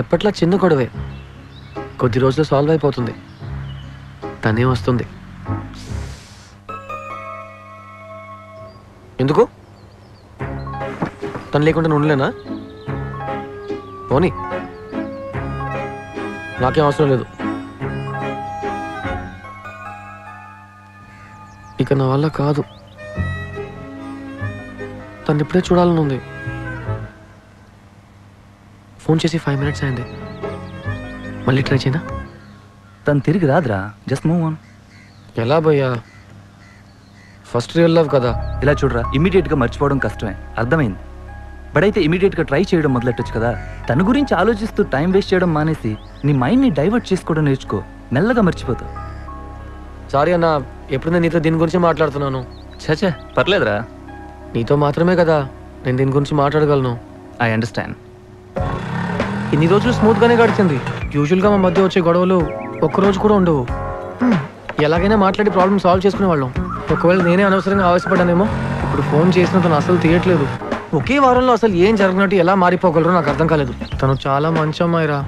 ఎప్పట్లా చిన్న గొడవే, కొద్ది రోజులు సాల్వ్ అయిపోతుంది. తనే వస్తుంది. ఎందుకు? తను లేకుండా ఉండలేనా? పోనీ, నాకేం అవసరం లేదు. ఇక నా వల్ల కాదు. తను ఇప్పుడే చూడాలని ఉంది. ఫోన్ చేసి 5 minutes అయింది. మళ్ళీ ట్రై చేయనా? తను తిరిగి రాదురా, జస్ట్ మూవ్ ఆన్. ఎలా భయ్యా? ఫస్ట్ రియల్ లవ్ కదా. ఇలా చూడరా, ఇమీడియట్గా మర్చిపోవడం కష్టమే, అర్థమైంది. బట్ అయితే ఇమీడియట్గా ట్రై చేయడం మొదలెట్టొచ్చు కదా. తన గురించి ఆలోచిస్తూ టైం వేస్ట్ చేయడం మానేసి నీ మైండ్ని డైవర్ట్ చేసుకోవడం నేర్చుకో, మెల్లగా మర్చిపోతావు. సారీ అన్న, ఎప్పుడు నేను నీతో దీని గురించి మాట్లాడుతున్నాను. చచ్చా, పర్లేదురా. నీతో మాత్రమే కదా నేను దీని గురించి మాట్లాడగలను. I understand. ఇన్ని రోజులు స్మూత్గానే గడిచింది. యూజువల్గా మా మధ్య వచ్చే గొడవలు ఒక్కరోజు కూడా ఉండవు. ఎలాగైనా మాట్లాడి ప్రాబ్లమ్ సాల్వ్ చేసుకునేవాళ్ళం. ఒకవేళ నేనే అనవసరంగా ఆవేశపడ్డానేమో. ఇప్పుడు ఫోన్ చేసిన తను అసలు తీయట్లేదు. ఒకే వారంలో అసలు ఏం జరగనట్టు ఎలా మారిపోగలరో నాకు అర్థం కాలేదు. తను చాలా మంచి అమ్మాయిరా.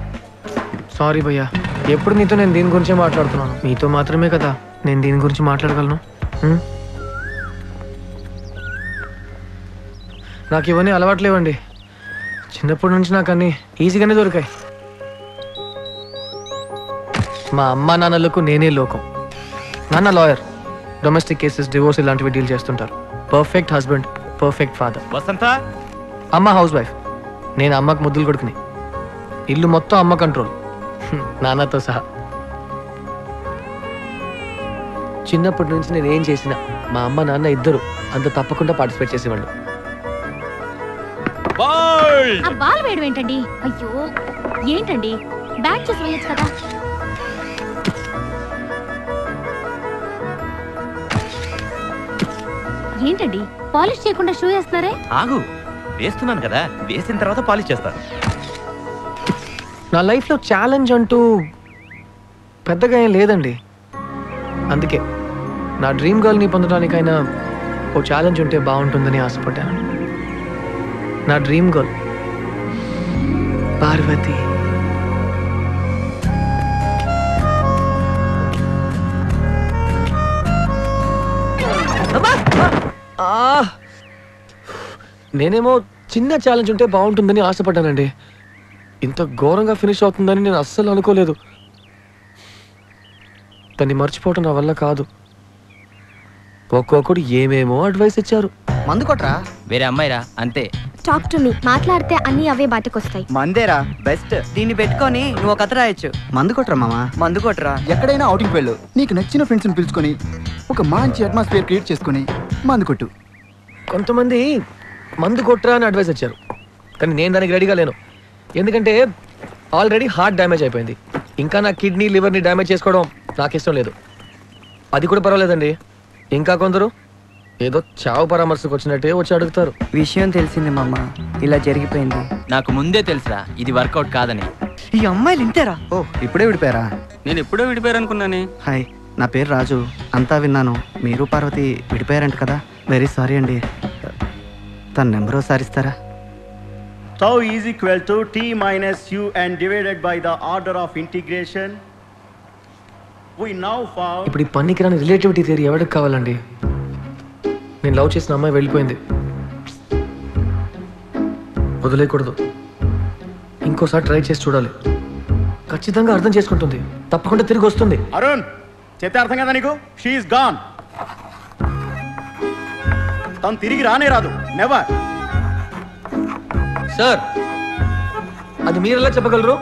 సారీ భయ్యా, ఎప్పుడు నీతో నేను దీని గురించే మాట్లాడుతున్నాను. నీతో మాత్రమే కదా నేను దీని గురించి మాట్లాడగలను. నాకు ఇవన్నీ అలవాట్లేవండి. చిన్నప్పటి నుంచి నాకు అన్నీ ఈజీగానే దొరికాయి. మా అమ్మ నాన్నలకు నేనే లోకం. నాన్న లాయర్, డొమెస్టిక్ కేసెస్, డివోర్స్ ఇలాంటివి డీల్ చేస్తుంటారు. Perfect husband, perfect father. Vasantha అమ్మ హౌస్ వైఫ్, నేను అమ్మకు ముద్దులు కొడుకుని. ఇల్లు మొత్తం అమ్మ కంట్రోల్, నాన్నతో సహా. చిన్నప్పటి నుంచి నేను ఏం చేసినా మా అమ్మ నాన్న ఇద్దరు అంత తప్పకుండా పార్టిసిపేట్ చేసేవాళ్ళు. బాల్ వేయడం ఏంటండి? అయ్యో ఏంటండి, బ్యాట్ చేసి వేయచ్చు కదా. ఏంటండి పాలిష్ చేయకుండా షూ వేస్తున్నారే? ఆగు, వేస్తున్నాను కదా, వేసిన తర్వాత పాలిష్ చేస్తాను. నా లైఫ్లో ఛాలెంజ్ అంటూ పెద్దగా ఏం లేదండి. అందుకే నా డ్రీమ్ గర్ల్ని పొందడానికైనా ఓ ఛాలెంజ్ ఉంటే బాగుంటుందని ఆశపడ్డాను. నా డ్రీమ్ గర్ల్ పార్వతి. నేనేమో చిన్న ఛాలెంజ్ ఉంటే బాగుంటుందని ఆశపడ్డానండి. ఇంత ఘోరంగా ఫినిష్ అవుతుందని నేను అస్సలు అనుకోలేదు. దాన్ని మర్చిపోవటం నా వల్ల కాదు. ఒక్కొక్కడు ఏమేమో అడ్వైస్ ఇచ్చారు. మందు కొట్రా, వేరే అమ్మాయిరా అంతే. టాక్ టు మీ, మాట్లాడితే అన్ని అవే బాటకొస్తాయి. మందేరా బెస్ట్. దీన్ని పెట్టుకొని నువ్వు ఒక కథ రాయొచ్చు. మందు కొట్రా మామా, మందు కొట్టరా. ఎక్కడైనా అవుటింగ్ వెళ్ళు, నీకు నచ్చిన ఫ్రెండ్స్ని పిలుచుకొని ఒక మంచి అట్మాస్ఫియర్ క్రియేట్ చేసుకొని మందు కొట్టు. కొంతమంది మందు కొట్టరా అని అడ్వైస్ ఇచ్చారు, కానీ నేను దానికి రెడీగా లేను. ఎందుకంటే ఆల్రెడీ హార్ట్ డ్యామేజ్ అయిపోయింది. ఇంకా నా కిడ్నీ లివర్ని డ్యామేజ్ చేసుకోవడం నాకు ఇష్టం లేదు. అది కూడా పర్వాలేదండి. ఇంకా కొందరు ఏదో చావు పరామర్శకు వచ్చినట్టే వచ్చి అడుగుతారు. విషయం తెలిసింది మామ, ఇలా జరిగిపోయింది. నాకు ముందే తెలుసురా ఇది వర్కౌట్ కాదని. ఈ అమ్మాయిలు ఇంతేరా. ఓ ఇప్పుడే విడిపోయారా? నేను ఎప్పుడో విడిపోయారు అనుకున్నానే. హాయ్, నా పేరు రాజు. అంతా విన్నాను, మీరు పార్వతి విడిపోయారంట కదా. వెరీ సారీ అండి. తన నెంబర్ ఒకసారి ఇస్తారా? Tau is equal to t minus u and divided by the order of integration. We now found. ఇప్పుడు ఈ పనికిరాని రిలేటివిటీ థియరీ ఎవరికి కావాలండి? నేను లవ్ చేసిన అమ్మాయి వెళ్ళిపోయింది, వదిలేయకూడదు. ఇంకోసారి ట్రై చేసి చూడాలి. ఖచ్చితంగా అర్థం చేసుకుంటుంది, తప్పకుండా తిరిగి వస్తుంది. అరుణ్, చెప్తే అర్థం కదా నీకు? She is gone. తను తిరిగి రానే రాదు, నెవర్. సార్, అది మీరు ఎలా చెప్పగలరు?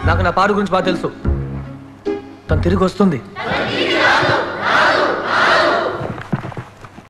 నాకు నా పారు గురించి బాగా తెలుసు. తను తిరిగి వస్తుంది.